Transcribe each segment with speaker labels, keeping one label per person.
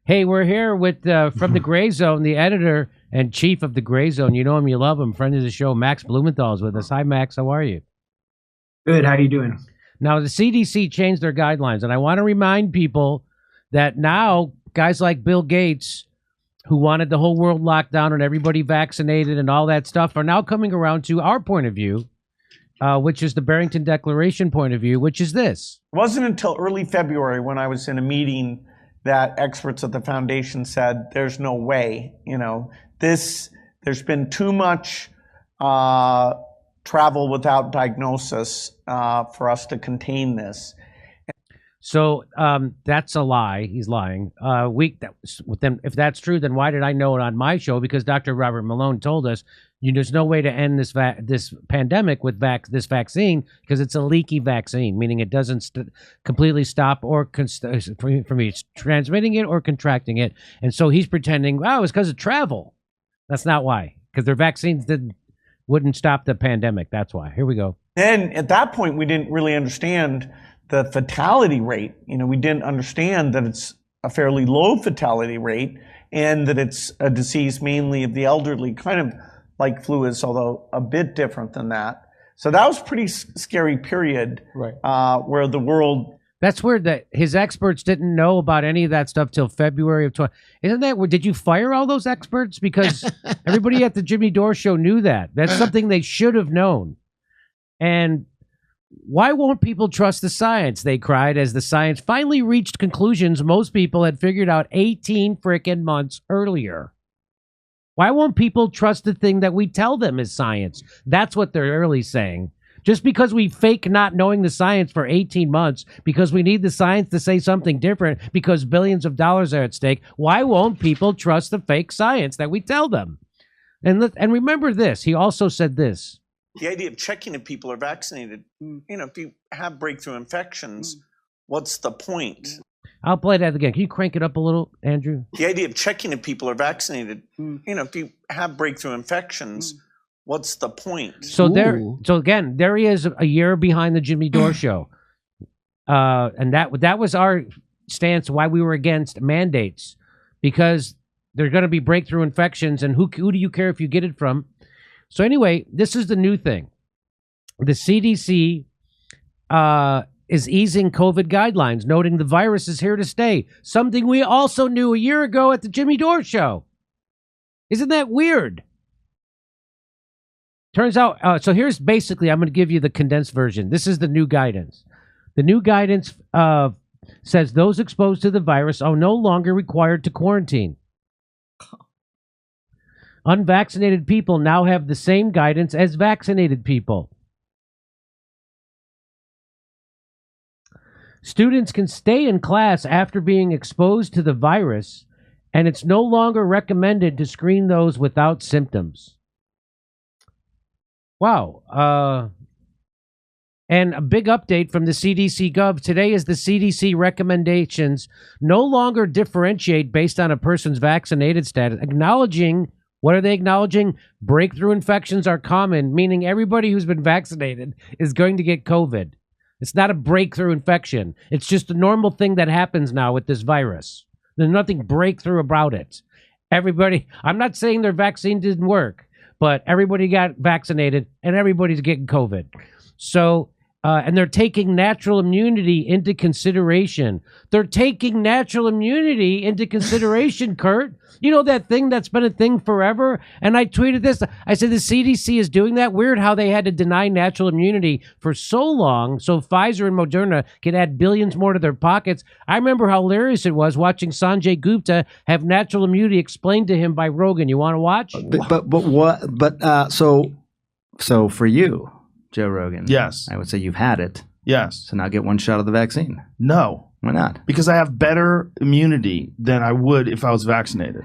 Speaker 1: Hey, we're here with from the Grayzone, the editor and chief of the Grayzone. You know him, you love him. Friend of the show, Max Blumenthal is with us. Hi, Max. How are you?
Speaker 2: Good. How are you doing?
Speaker 1: Now, the CDC changed their guidelines, and I want to remind people that now guys like Bill Gates, who wanted the whole world locked down and everybody vaccinated and all that stuff, are now coming around to our point of view, which is the Barrington Declaration point of view, which is this.
Speaker 3: It wasn't until early February when I was in a meeting that experts at the foundation said, there's no way, there's been too much travel without diagnosis for us to contain this.
Speaker 1: So that's a lie. He's lying. If that's true, then why did I know it on my show? Because Dr. Robert Malone told us there's no way to end this pandemic with this vaccine because it's a leaky vaccine, meaning it doesn't completely stop or from me transmitting it or contracting it. And so he's pretending, it's because of travel. That's not why, because their vaccines wouldn't stop the pandemic. That's why. Here we go.
Speaker 3: And at that point, we didn't really understand the fatality rate. We didn't understand that it's a fairly low fatality rate and that it's a disease mainly of the elderly, kind of like flu is, although a bit different than that. So that was a pretty scary period,
Speaker 2: right?
Speaker 3: Where the world...
Speaker 1: That's weird that his experts didn't know about any of that stuff till February of 20. Isn't that weird? Did you fire all those experts? Because everybody at the Jimmy Dore show knew that. That's something they should have known. And why won't people trust the science? They cried as the science finally reached conclusions most people had figured out 18 frickin' months earlier. Why won't people trust the thing that we tell them is science? That's what they're really saying. Just because we fake not knowing the science for 18 months, because we need the science to say something different, because billions of dollars are at stake, why won't people trust the fake science that we tell them? And remember this, he also said this.
Speaker 3: The idea of checking if people are vaccinated, if you have breakthrough infections, what's the point?
Speaker 1: I'll play that again. Can you crank it up a little, Andrew?
Speaker 3: The idea of checking if people are vaccinated, if you have breakthrough infections, what's the point?
Speaker 1: So again, there he is a year behind the Jimmy Dore show. And that was our stance why we were against mandates, because there's going to be breakthrough infections, and who do you care if you get it from? So anyway, this is the new thing. The CDC is easing COVID guidelines, noting the virus is here to stay, something we also knew a year ago at the Jimmy Dore show. Isn't that weird? Turns out, so here's basically, I'm going to give you the condensed version. This is the new guidance. The new guidance says those exposed to the virus are no longer required to quarantine. Unvaccinated people now have the same guidance as vaccinated people. Students can stay in class after being exposed to the virus, and it's no longer recommended to screen those without symptoms. Wow. And a big update from the CDC Gov. Today is the CDC recommendations no longer differentiate based on a person's vaccinated status, acknowledging, what are they acknowledging? Breakthrough infections are common, meaning everybody who's been vaccinated is going to get COVID. It's not a breakthrough infection. It's just a normal thing that happens now with this virus. There's nothing breakthrough about it. Everybody, I'm not saying their vaccine didn't work, but everybody got vaccinated and everybody's getting COVID. So, and they're taking natural immunity into consideration. They're taking natural immunity into consideration, Kurt. You know that thing that's been a thing forever? And I tweeted this. I said the CDC is doing that. Weird how they had to deny natural immunity for so long so Pfizer and Moderna could add billions more to their pockets. I remember how hilarious it was watching Sanjay Gupta have natural immunity explained to him by Rogan. You want to watch?
Speaker 4: So for you, Joe Rogan.
Speaker 5: Yes.
Speaker 4: I would say you've had it.
Speaker 5: Yes.
Speaker 4: So now get one shot of the vaccine.
Speaker 5: No.
Speaker 4: Why not?
Speaker 5: Because I have better immunity than I would if I was vaccinated.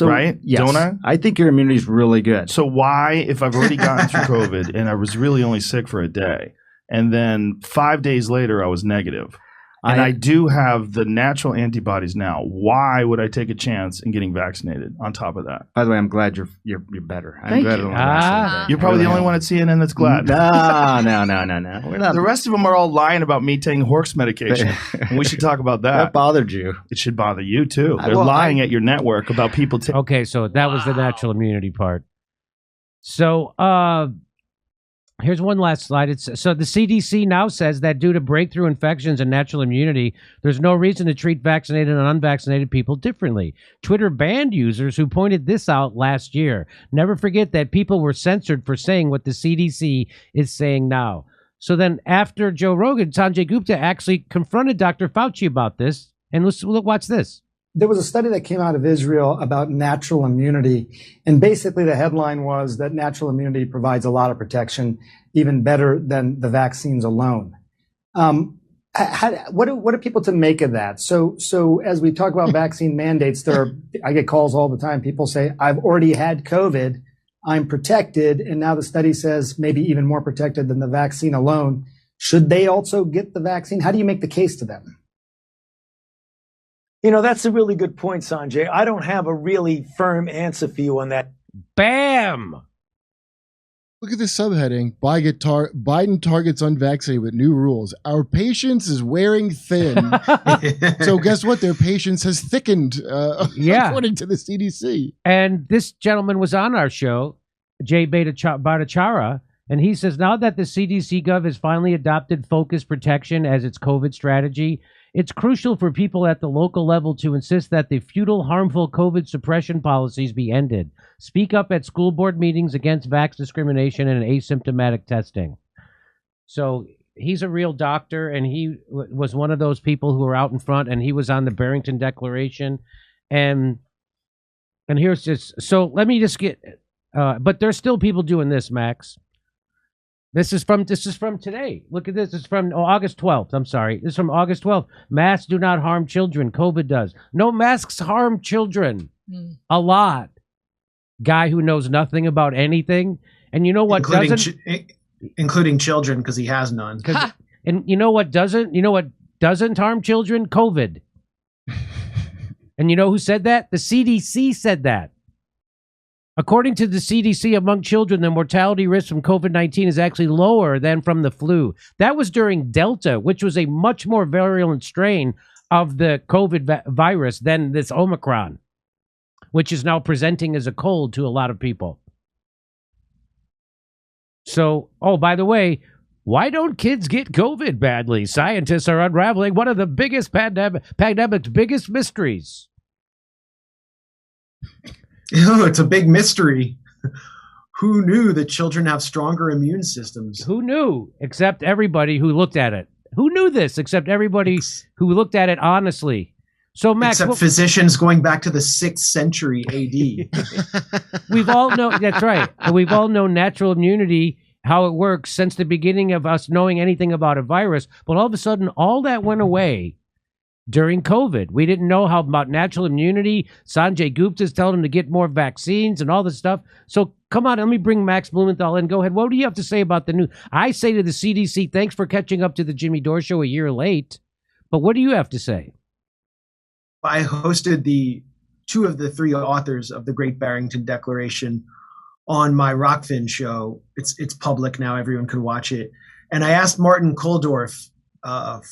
Speaker 5: Right?
Speaker 4: Yes.
Speaker 5: Don't I?
Speaker 4: I think your immunity is really good.
Speaker 5: So why, if I've already gotten through COVID and I was really only sick for a day, and then 5 days later I was negative, And I do have the natural antibodies now. Why would I take a chance in getting vaccinated on top of that?
Speaker 4: By the way, I'm glad you're better. I'm
Speaker 5: Thank
Speaker 4: glad
Speaker 5: you.
Speaker 4: I'm vaccinated.
Speaker 5: You're probably the only one at CNN that's glad.
Speaker 4: No. We're not.
Speaker 5: The rest of them are all lying about me taking horse medication. And we should talk about that.
Speaker 4: That bothered you.
Speaker 5: It should bother you too. They're lying at your network about people taking.
Speaker 1: Okay, so that was the natural immunity part. So, here's one last slide. So the CDC now says that due to breakthrough infections and natural immunity, there's no reason to treat vaccinated and unvaccinated people differently. Twitter banned users who pointed this out last year. Never forget that people were censored for saying what the CDC is saying now. So then after Joe Rogan, Sanjay Gupta actually confronted Dr. Fauci about this. And watch this.
Speaker 6: There was a study that came out of Israel about natural immunity. And basically the headline was that natural immunity provides a lot of protection, even better than the vaccines alone. What are people to make of that? So as we talk about vaccine mandates, I get calls all the time. People say, I've already had COVID. I'm protected. And now the study says maybe even more protected than the vaccine alone. Should they also get the vaccine? How do you make the case to them?
Speaker 7: You know, that's a really good point, Sanjay. I don't have a really firm answer for you on that.
Speaker 1: Bam!
Speaker 8: Look at the subheading. Biden targets unvaccinated with new rules. Our patience is wearing thin. So guess what? Their patience has thickened, according to the CDC.
Speaker 1: And this gentleman was on our show, Jay Bhattacharya, and he says now that the CDC Gov has finally adopted focused protection as its COVID strategy, it's crucial for people at the local level to insist that the futile, harmful COVID suppression policies be ended. Speak up at school board meetings against vax discrimination and asymptomatic testing. So he's a real doctor, and he was one of those people who were out in front, and he was on the Barrington Declaration. And here's just, so let me just get, but there's still people doing this, Max. This is from today. Look at this. It's from August 12th. I'm sorry. This is from August 12th. Masks do not harm children. COVID does. No, masks harm children. A lot. Guy who knows nothing about anything. And you know what
Speaker 2: including children, because he has none.
Speaker 1: And you know what doesn't harm children? COVID. And you know who said that? The CDC said that. According to the CDC, among children, the mortality risk from COVID-19 is actually lower than from the flu. That was during Delta, which was a much more virulent strain of the COVID virus than this Omicron, which is now presenting as a cold to a lot of people. So, by the way, why don't kids get COVID badly? Scientists are unraveling one of the biggest pandemic's biggest mysteries.
Speaker 2: It's a big mystery. Who knew that children have stronger immune systems?
Speaker 1: Who knew? Except everybody who looked at it. Who knew this? Except everybody who looked at it honestly. So, Max,
Speaker 2: except physicians going back to the 6th century AD.
Speaker 1: We've all known, that's right. And we've all known natural immunity, how it works since the beginning of us knowing anything about a virus. But all of a sudden, all that went away during COVID. We didn't know how about natural immunity. Sanjay Gupta's telling him to get more vaccines and all this stuff. So come on, let me bring Max Blumenthal in. Go ahead. What do you have to say about the news? I say to the CDC, thanks for catching up to the Jimmy Dore show a year late. But what do you have to say?
Speaker 2: I hosted two of the 3 authors of the Great Barrington Declaration on my Rockfin show. It's public now. Everyone can watch it. And I asked Martin Kulldorff,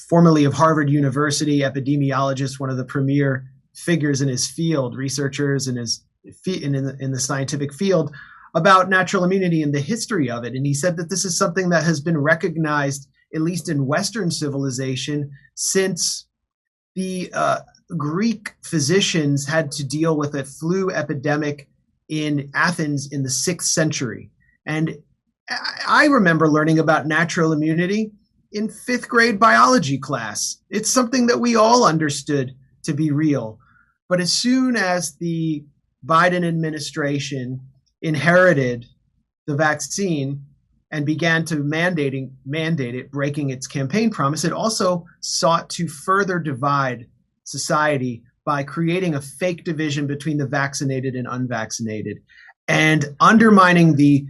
Speaker 2: formerly of Harvard University, epidemiologist, one of the premier figures in his field, researchers in the scientific field, about natural immunity and the history of it. And he said that this is something that has been recognized, at least in Western civilization, since the Greek physicians had to deal with a flu epidemic in Athens in the 6th century. And I remember learning about natural immunity in 5th grade biology class. It's something that we all understood to be real. But as soon as the Biden administration inherited the vaccine and began to mandate it, breaking its campaign promise, it also sought to further divide society by creating a fake division between the vaccinated and unvaccinated and undermining the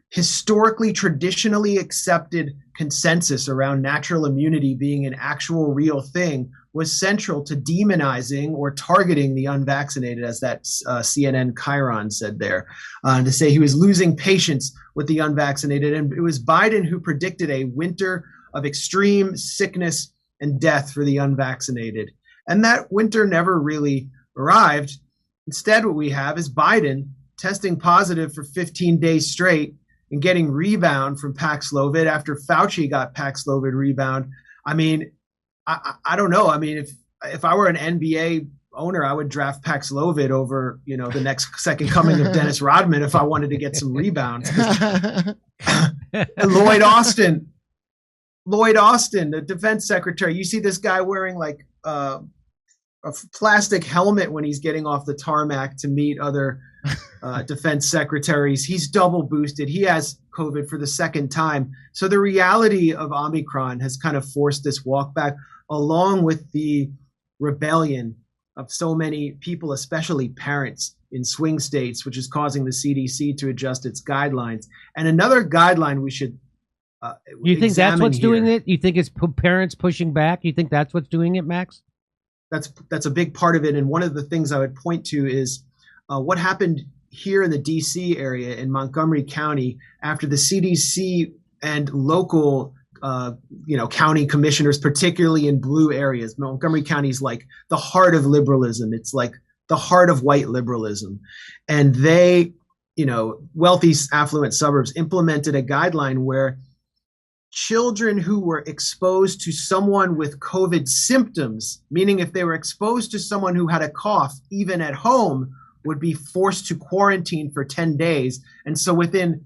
Speaker 2: historically, traditionally accepted consensus around natural immunity being an actual real thing was central to demonizing or targeting the unvaccinated, as that CNN Chiron said there, to say he was losing patience with the unvaccinated. And it was Biden who predicted a winter of extreme sickness and death for the unvaccinated. And that winter never really arrived. Instead, what we have is Biden testing positive for 15 days straight and getting rebound from Paxlovid after Fauci got Paxlovid rebound. I mean, I don't know. I mean, if I were an NBA owner, I would draft Paxlovid over, the next second coming of Dennis Rodman if I wanted to get some rebounds. Lloyd Austin, the defense secretary, you see this guy wearing like a plastic helmet when he's getting off the tarmac to meet other defense secretaries. He's double boosted. He has COVID for the second time. So the reality of Omicron has kind of forced this walk back, along with the rebellion of so many people, especially parents in swing states, which is causing the CDC to adjust its guidelines. And another guideline we should
Speaker 1: you think that's what's
Speaker 2: here,
Speaker 1: doing it? You think it's parents pushing back? You think that's what's doing it, Max?
Speaker 2: That's a big part of it. And one of the things I would point to is what happened here in the DC area in Montgomery County after the CDC and local county commissioners, particularly in blue areas. Montgomery County is like the heart of liberalism. It's like the heart of white liberalism. And they, wealthy, affluent suburbs implemented a guideline where children who were exposed to someone with COVID symptoms, meaning if they were exposed to someone who had a cough, even at home, would be forced to quarantine for 10 days. And so within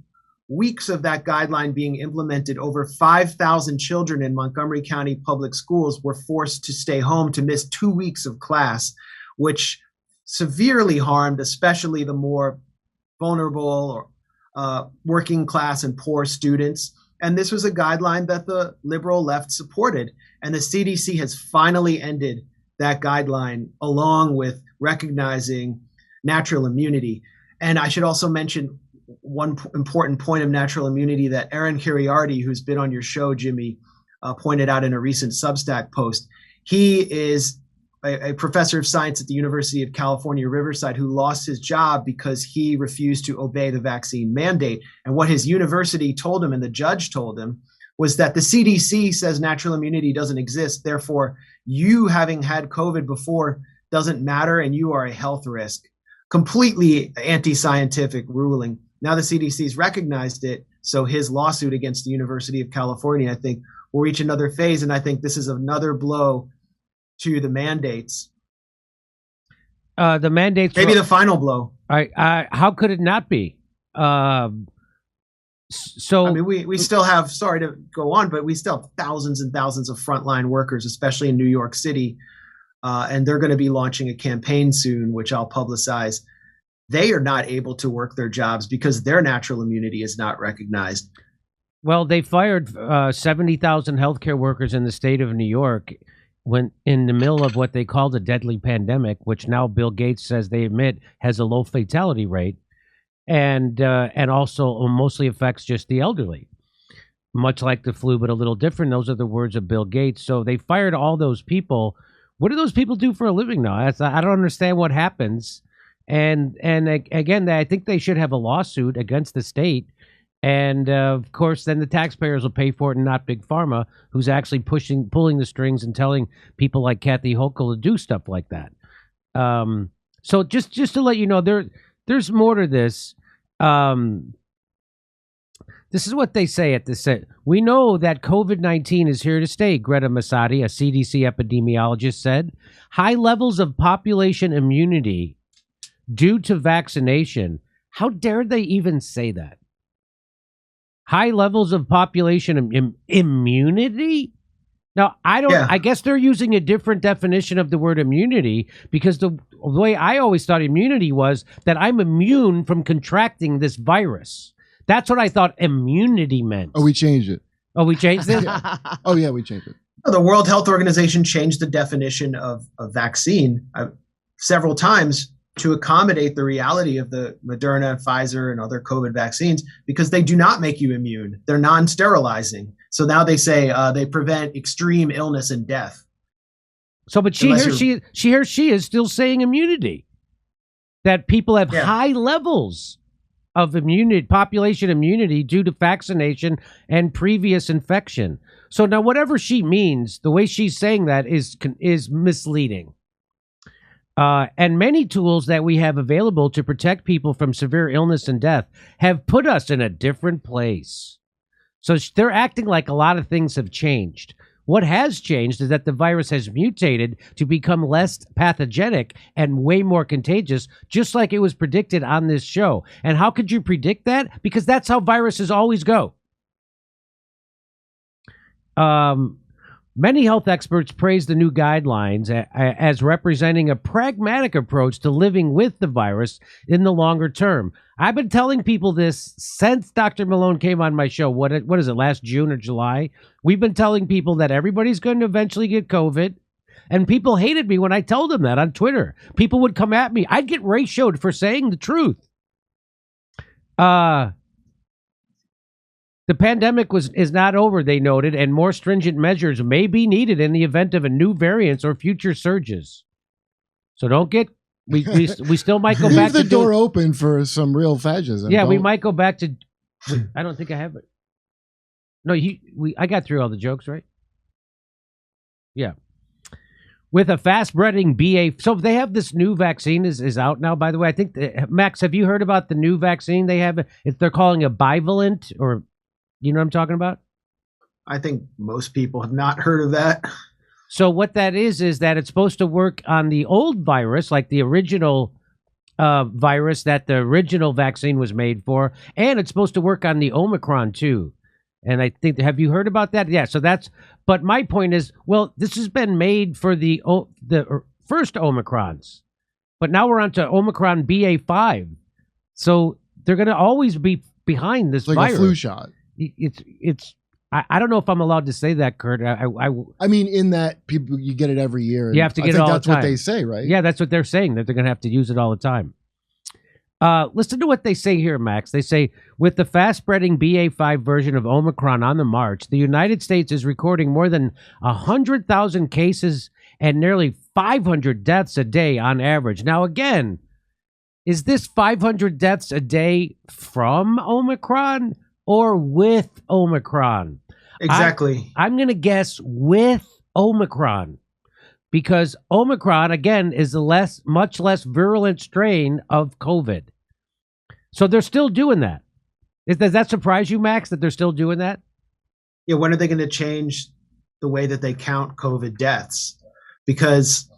Speaker 2: weeks of that guideline being implemented, over 5,000 children in Montgomery County public schools were forced to stay home to miss 2 weeks of class, which severely harmed especially the more vulnerable or working class and poor students. And this was a guideline that the liberal left supported. And the CDC has finally ended that guideline, along with recognizing natural immunity. And I should also mention one important point of natural immunity that Aaron Kheriaty, who's been on your show, Jimmy, pointed out in a recent Substack post. He is a professor of science at the University of California, Riverside, who lost his job because he refused to obey the vaccine mandate. And what his university told him and the judge told him was that the CDC says natural immunity doesn't exist. Therefore, you having had COVID before doesn't matter and you are a health risk. Completely anti-scientific ruling. Now the CDC's recognized it. So his lawsuit against the University of California, I think, will reach another phase. And I think this is another blow to the mandates.
Speaker 1: The mandates,
Speaker 2: maybe the final blow.
Speaker 1: How could it not be? So
Speaker 2: I mean, we still have, sorry to go on, but we still have thousands and thousands of frontline workers, especially in New York City, and they're going to be launching a campaign soon, which I'll publicize. They are not able to work their jobs because their natural immunity is not recognized.
Speaker 1: Well, they fired 70,000 healthcare workers in the state of New York when in the middle of what they called a deadly pandemic, which now Bill Gates says they admit has a low fatality rate, and also mostly affects just the elderly, much like the flu, but a little different. Those are the words of Bill Gates. So they fired all those people. What do those people do for a living now? I don't understand what happens. And again, I think they should have a lawsuit against the state. And of course, then the taxpayers will pay for it, and not Big Pharma, who's actually pulling the strings and telling people like Kathy Hochul to do stuff like that. So just to let you know, there's more to this. This is what they say at this set. We know that COVID-19 is here to stay, Greta Masadi, a CDC epidemiologist, said. High levels of population immunity due to vaccination. How dare they even say that? High levels of population immunity? Now, I guess they're using a different definition of the word immunity, because the way I always thought immunity was that I'm immune from contracting this virus. That's what I thought immunity meant.
Speaker 8: Oh, we changed it.
Speaker 1: Oh, we changed it?
Speaker 8: Oh, yeah, we changed it.
Speaker 2: The World Health Organization changed the definition of a vaccine several times to accommodate the reality of the Moderna, Pfizer, and other COVID vaccines, because they do not make you immune. They're non-sterilizing. So now they say they prevent extreme illness and death.
Speaker 1: So, but she is still saying immunity. That people have high levels of immunity, population immunity, due to vaccination and previous infection. So now, whatever she means, the way she's saying that is misleading. And many tools that we have available to protect people from severe illness and death have put us in a different place. So they're acting like a lot of things have changed. What has changed is that the virus has mutated to become less pathogenic and way more contagious, just like it was predicted on this show. And how could you predict that? Because that's how viruses always go. Many health experts praise the new guidelines as representing a pragmatic approach to living with the virus in the longer term. I've been telling people this since Dr. Malone came on my show. What is it, last June or July? We've been telling people that everybody's going to eventually get COVID. And people hated me when I told them that on Twitter. People would come at me. I'd get ratioed for saying the truth. The pandemic is not over, they noted, and more stringent measures may be needed in the event of a new variants or future surges. So don't get we still might go back
Speaker 8: Leave the
Speaker 1: to
Speaker 8: door open for some real fascism.
Speaker 1: Yeah, we might go back to. I don't think I have it. No, I got through all the jokes, right? Yeah. With a fast-spreading BA, so they have this new vaccine is out now. By the way, I think Max, have you heard about the new vaccine they have? They're calling a bivalent, or you know what I'm talking about?
Speaker 2: I think most people have not heard of that.
Speaker 1: So what that is that it's supposed to work on the old virus, like the original virus that the original vaccine was made for, and it's supposed to work on the Omicron too. And I think, have you heard about that? Yeah. So but my point is, well, this has been made for the first Omicrons, but now we're on to Omicron BA.5. So they're going to always be behind this
Speaker 8: like
Speaker 1: virus.
Speaker 8: A flu shot.
Speaker 1: I don't know if I'm allowed to say that, Kurt.
Speaker 8: I mean, in that people, you get it every year.
Speaker 1: You have to get it all the time.
Speaker 8: That's what they say, right?
Speaker 1: Yeah, that's what they're saying, that they're going to have to use it all the time. Listen to what they say here, Max. They say, with the fast-spreading BA.5 version of Omicron on the march, the United States is recording more than 100,000 cases and nearly 500 deaths a day on average. Now, again, is this 500 deaths a day from Omicron or with Omicron?
Speaker 2: Exactly.
Speaker 1: I'm going to guess with Omicron, because Omicron, again, is a much less virulent strain of COVID. So they're still doing that. Does that surprise you, Max, that they're still doing that?
Speaker 2: Yeah, when are they going to change the way that they count COVID deaths? Because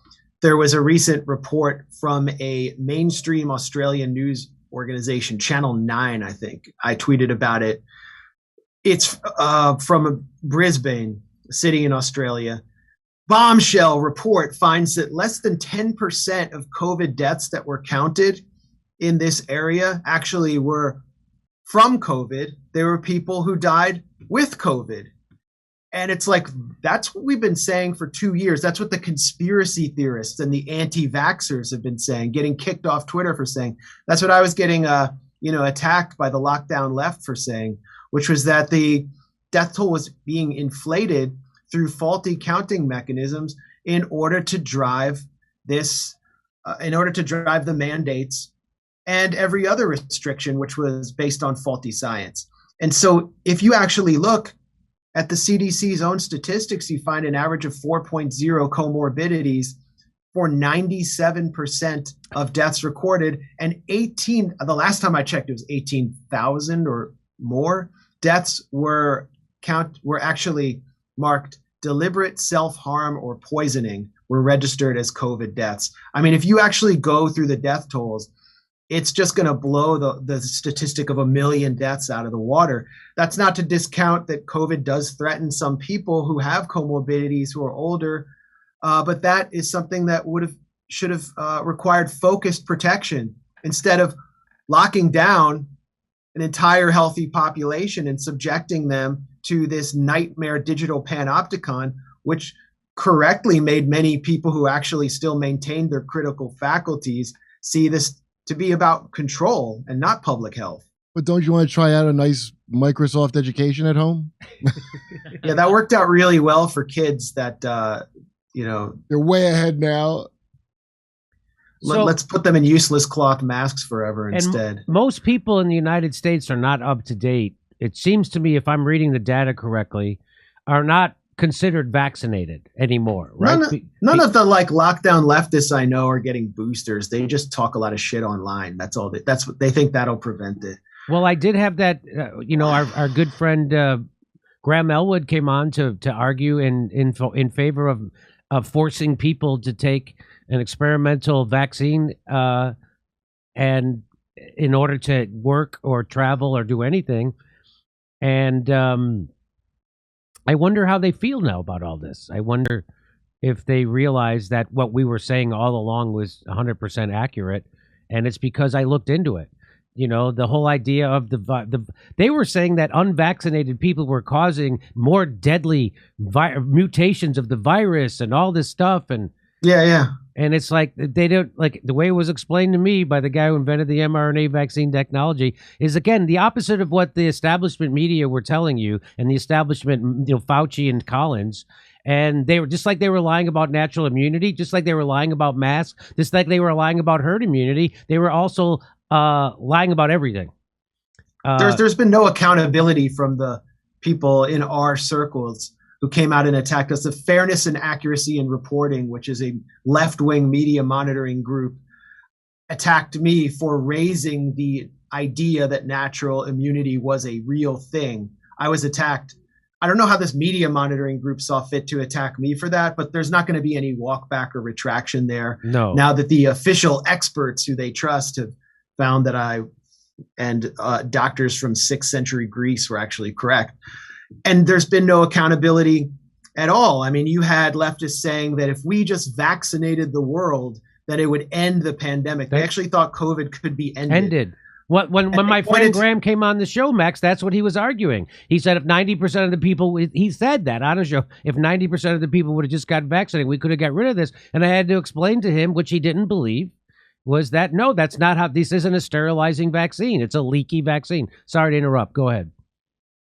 Speaker 2: there was a recent report from a mainstream Australian news organization, Channel 9, I think. I tweeted about it. It's from Brisbane, a city in Australia. Bombshell report finds that less than 10% of COVID deaths that were counted in this area actually were from COVID. There were people who died with COVID. And it's like, that's what we've been saying for 2 years. That's what the conspiracy theorists and the anti-vaxxers have been saying, getting kicked off Twitter for saying. That's what I was getting attacked by the lockdown left for saying, which was that the death toll was being inflated through faulty counting mechanisms in order to drive the mandates and every other restriction, which was based on faulty science. And so if you actually look at the CDC's own statistics, you find an average of 4.0 comorbidities for 97% of deaths recorded, and the last time I checked, it was 18,000 or more deaths were actually marked deliberate self-harm or poisoning, were registered as COVID deaths. I mean, if you actually go through the death tolls, it's just going to blow the statistic of 1 million deaths out of the water. That's not to discount that COVID does threaten some people who have comorbidities, who are older, but that is something that should have required focused protection instead of locking down an entire healthy population and subjecting them to this nightmare digital panopticon, which correctly made many people who actually still maintained their critical faculties see this to be about control and not public health.
Speaker 8: But don't you want to try out a nice Microsoft education at home?
Speaker 2: Yeah, that worked out really well for kids that,
Speaker 8: They're way ahead now.
Speaker 2: Let's put them in useless cloth masks forever instead.
Speaker 1: Most people in the United States are not up to date. It seems to me, if I'm reading the data correctly, are not considered vaccinated anymore, right?
Speaker 2: None of the lockdown leftists I know are getting boosters. They just talk a lot of shit online. That's all. That's what they think that'll prevent it.
Speaker 1: Well, I did have that. Our good friend Graham Elwood came on to argue in favor of forcing people to take an experimental vaccine, and in order to work or travel or do anything, and I wonder how they feel now about all this. I wonder if they realize that what we were saying all along was 100% accurate, and it's because I looked into it. The whole idea of they were saying that unvaccinated people were causing more deadly mutations of the virus and all this stuff. And
Speaker 2: yeah.
Speaker 1: And it's like they don't like the way it was explained to me by the guy who invented the mRNA vaccine technology is, again, the opposite of what the establishment media were telling you, and the establishment, Fauci and Collins. And they were just like they were lying about natural immunity, just like they were lying about masks, just like they were lying about herd immunity. They were also lying about everything.
Speaker 2: There's been no accountability from the people in our circles who came out and attacked us. The Fairness and Accuracy in Reporting, which is a left-wing media monitoring group, attacked me for raising the idea that natural immunity was a real thing. I was attacked. I don't know how this media monitoring group saw fit to attack me for that, but there's not going to be any walk back or retraction there.
Speaker 1: No.
Speaker 2: Now that the official experts who they trust have found that I and doctors from 6th century Greece were actually correct. And there's been no accountability at all. I mean, you had leftists saying that if we just vaccinated the world, that it would end the pandemic. They actually thought COVID could be ended.
Speaker 1: When my friend Graham came on the show, Max, that's what he was arguing. He said if 90% of the people, he said that on a show, if 90% of the people would have just got vaccinated, we could have got rid of this. And I had to explain to him, which he didn't believe, was that, no, that's not how, this isn't a sterilizing vaccine. It's a leaky vaccine. Sorry to interrupt. Go ahead.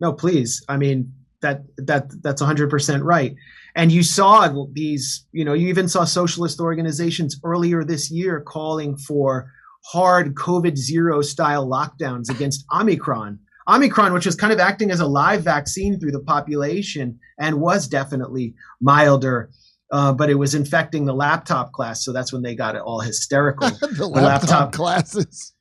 Speaker 2: No, please. I mean, that's 100% right. And you saw these, you even saw socialist organizations earlier this year calling for hard COVID-0 style lockdowns against Omicron, which was kind of acting as a live vaccine through the population and was definitely milder. But it was infecting the laptop class, so that's when they got it all hysterical.
Speaker 8: the laptop classes.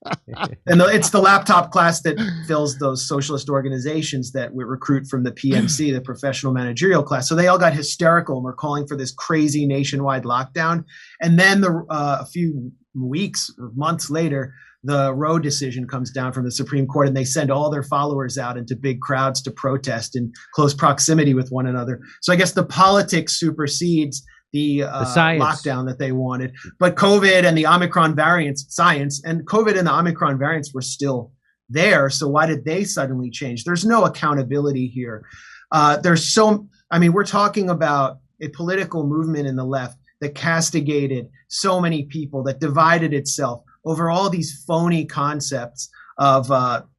Speaker 2: And it's the laptop class that fills those socialist organizations that we recruit from the PMC, the professional managerial class. So they all got hysterical and were calling for this crazy nationwide lockdown. And then a few weeks or months later, the Roe decision comes down from the Supreme Court, and they send all their followers out into big crowds to protest in close proximity with one another. So I guess the politics supersedes the lockdown that they wanted. But COVID and the Omicron variants, COVID and the Omicron variants were still there. So why did they suddenly change? There's no accountability here. We're talking about a political movement in the left that castigated so many people, that divided itself over all these phony concepts of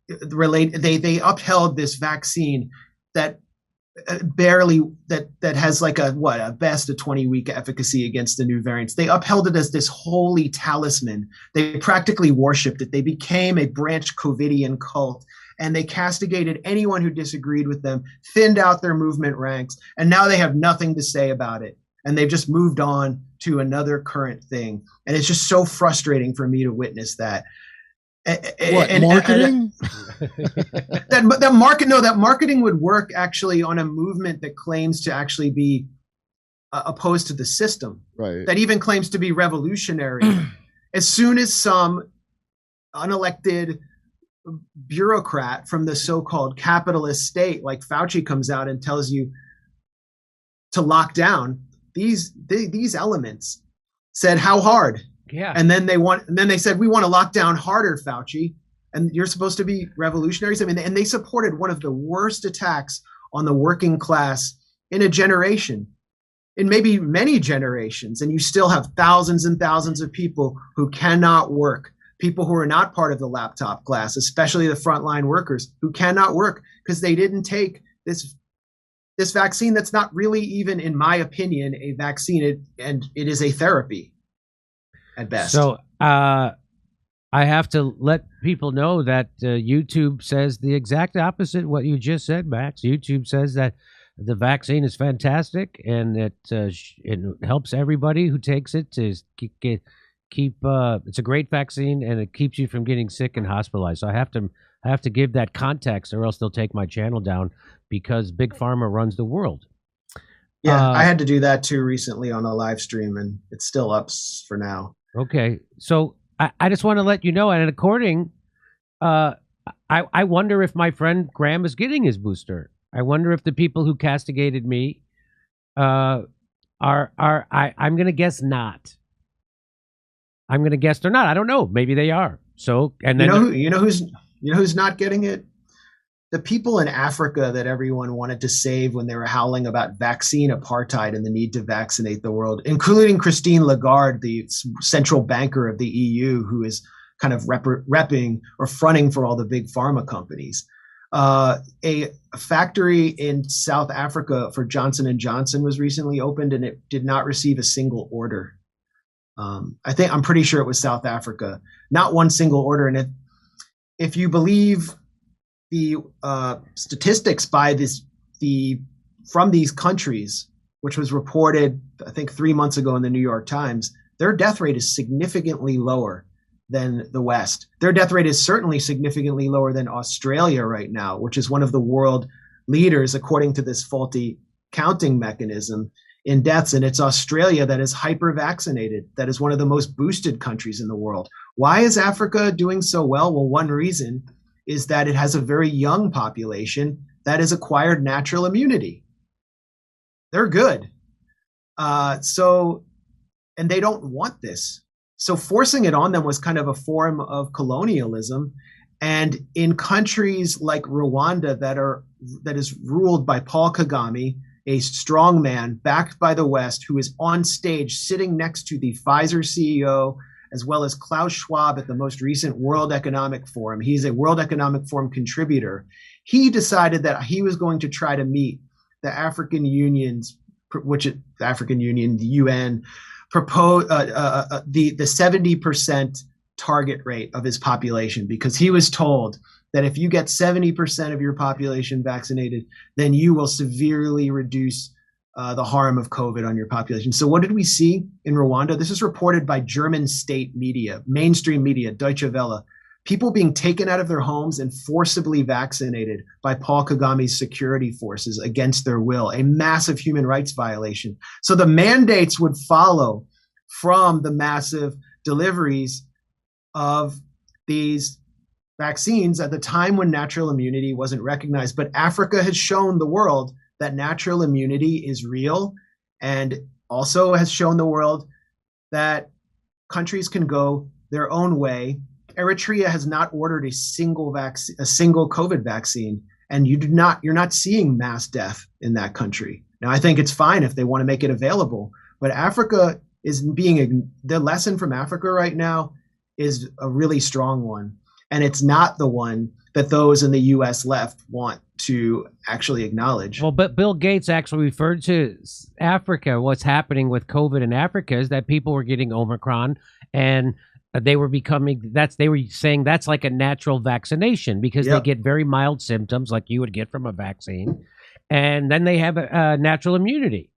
Speaker 2: they upheld this vaccine that that has like a best a 20-week efficacy against the new variants. They upheld it as this holy talisman. They practically worshipped it. They became a branch COVIDian cult, and they castigated anyone who disagreed with them, thinned out their movement ranks, and now they have nothing to say about it. And they've just moved on to another current thing. And it's just so frustrating for me to witness that.
Speaker 8: Marketing?
Speaker 2: That marketing would work actually on a movement that claims to actually be opposed to the system.
Speaker 8: Right.
Speaker 2: That even claims to be revolutionary. As soon as some unelected bureaucrat from the so-called capitalist state like Fauci comes out and tells you to lock down, these elements said, how hard?
Speaker 1: Yeah.
Speaker 2: And then they said, we want to lock down harder, Fauci. And you're supposed to be revolutionaries. I mean, and they supported one of the worst attacks on the working class in a generation. in maybe many generations, and you still have thousands and thousands of people who cannot work, people who are not part of the laptop class, especially the frontline workers who cannot work because they didn't take this vaccine that's not really even, in my opinion, a vaccine, and it is a therapy at best.
Speaker 1: So I have to let people know that YouTube says the exact opposite what you just said, Max. YouTube says that the vaccine is fantastic, and it helps everybody who takes it to keep. It's a great vaccine, and it keeps you from getting sick and hospitalized. So I have to give that context, or else they'll take my channel down because Big Pharma runs the world.
Speaker 2: Yeah, I had to do that too recently on a live stream, and it's still up for now.
Speaker 1: Okay, so I just want to let you know, and according, I wonder if my friend Graham is getting his booster. I wonder if the people who castigated me I'm going to guess not. I'm going to guess they're not. I don't know. Maybe they are. So, and then
Speaker 2: you know who's not getting it? The people in Africa that everyone wanted to save when they were howling about vaccine apartheid and the need to vaccinate the world, including Christine Lagarde, the central banker of the EU, who is kind of repping or fronting for all the big pharma companies. A factory in South Africa for Johnson & Johnson was recently opened, and it did not receive a single order. I'm pretty sure it was South Africa, not one single order. And if you believe the statistics from these countries, which was reported, I think 3 months ago in the New York Times, their death rate is significantly lower than the West. Their death rate is certainly significantly lower than Australia right now, which is one of the world leaders, according to this faulty counting mechanism, in deaths. And it's Australia that is hyper-vaccinated, that is one of the most boosted countries in the world. Why is Africa doing so well? Well, one reason is that it has a very young population that has acquired natural immunity. They're good. And they don't want this. So forcing it on them was kind of a form of colonialism. And in countries like Rwanda that is ruled by Paul Kagame, a strong man backed by the West, who is on stage sitting next to the Pfizer CEO, as well as Klaus Schwab at the most recent World Economic Forum. He's a World Economic Forum contributor. He decided that he was going to try to meet the African Union's, the UN, proposed the 70% target rate of his population, because he was told that if you get 70% of your population vaccinated, then you will severely reduce the harm of COVID on your population. So what did we see in Rwanda? This is reported by German state media, mainstream media, Deutsche Welle. People being taken out of their homes and forcibly vaccinated by Paul Kagame's security forces against their will, a massive human rights violation. So the mandates would follow from the massive deliveries of these vaccines at the time when natural immunity wasn't recognized. But Africa has shown the world that natural immunity is real, and also has shown the world that countries can go their own way. Eritrea has not ordered a single COVID vaccine, and you're not seeing mass death in that country. Now, I think it's fine if they want to make it available, but Africa is the lesson from Africa right now is a really strong one. And it's not the one that those in the U.S. left want to actually acknowledge.
Speaker 1: Well, but Bill Gates actually referred to Africa. What's happening with COVID in Africa is that people were getting Omicron, and they were saying that's like a natural vaccination, because they get very mild symptoms like you would get from a vaccine, and then they have a natural immunity.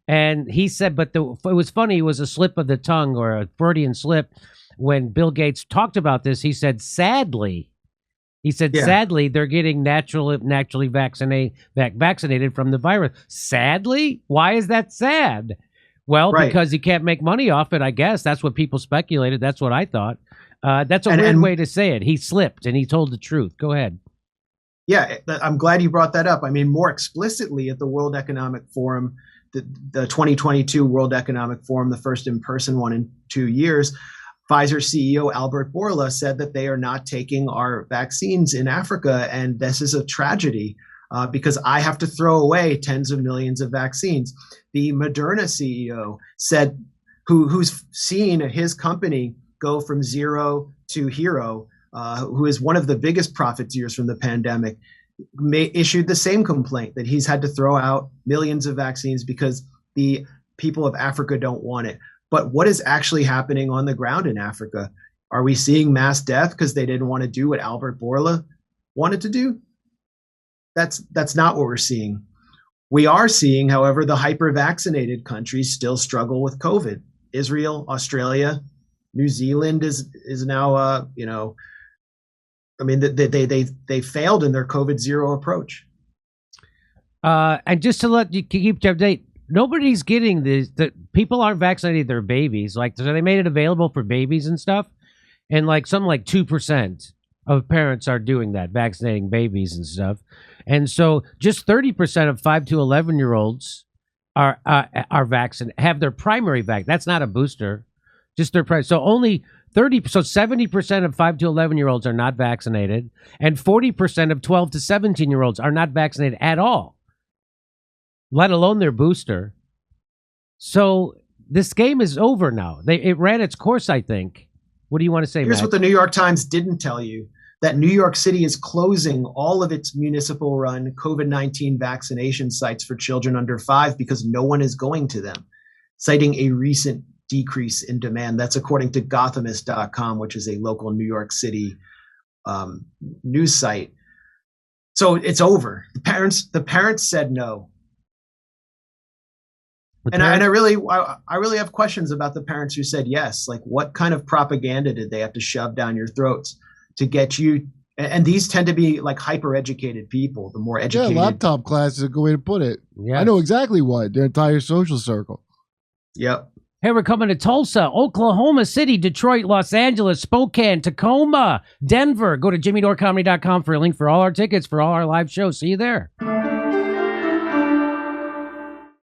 Speaker 1: And he said, but it was funny, it was a slip of the tongue, or a Freudian slip. When Bill Gates talked about this, he said, sadly, they're getting naturally vaccinated from the virus. Sadly? Why is that sad? Well, because he can't make money off it, I guess. That's what people speculated. That's what I thought. That's a weird way to say it. He slipped, and he told the truth. Go ahead.
Speaker 2: Yeah, I'm glad you brought that up. I mean, more explicitly at the World Economic Forum, the 2022 World Economic Forum, the first in-person one in 2 years, Pfizer CEO Albert Bourla said that they are not taking our vaccines in Africa, and this is a tragedy. because I have to throw away tens of millions of vaccines. The Moderna CEO said, who's seen his company go from zero to hero, who is one of the biggest profiteers from the pandemic, issued the same complaint that he's had to throw out millions of vaccines because the people of Africa don't want it. But what is actually happening on the ground in Africa? Are we seeing mass death because they didn't want to do what Albert Bourla wanted to do? That's not what we're seeing. We are seeing, however, the hyper-vaccinated countries still struggle with COVID. Israel, Australia, New Zealand is now, I mean, they failed in their COVID zero approach.
Speaker 1: And just to let you keep you update, nobody's getting this. The people aren't vaccinating their babies. Like, so they made it available for babies and stuff, and like something like 2% of parents are doing that, vaccinating babies and stuff. And so just 30% of 5 to 11-year-olds are vaccinated, have their primary vaccine. That's not a booster, just their primary. So only 70% of 5 to 11-year-olds are not vaccinated, and 40% of 12 to 17-year-olds are not vaccinated at all, let alone their booster. So this game is over now. It ran its course, I think. What do you want to say,
Speaker 2: Here's
Speaker 1: Matt?
Speaker 2: what the New York Times didn't tell you, that New York City is closing all of its municipal-run COVID-19 vaccination sites for children under 5 because no one is going to them, citing a recent decrease in demand. That's according to Gothamist.com, which is a local New York City news site. So it's over. The parents said no. And I really have questions about the parents who said yes. Like, what kind of propaganda did they have to shove down your throats to get you? And these tend to be like hyper-educated people. The more educated,
Speaker 8: laptop class is a good way to put it.
Speaker 1: Yes.
Speaker 8: I know exactly what, their entire social circle.
Speaker 2: Yep.
Speaker 1: Hey, we're coming to Tulsa, Oklahoma City, Detroit, Los Angeles, Spokane, Tacoma, Denver. Go to jimmydorecomedy.com for a link for all our tickets for all our live shows. See you there.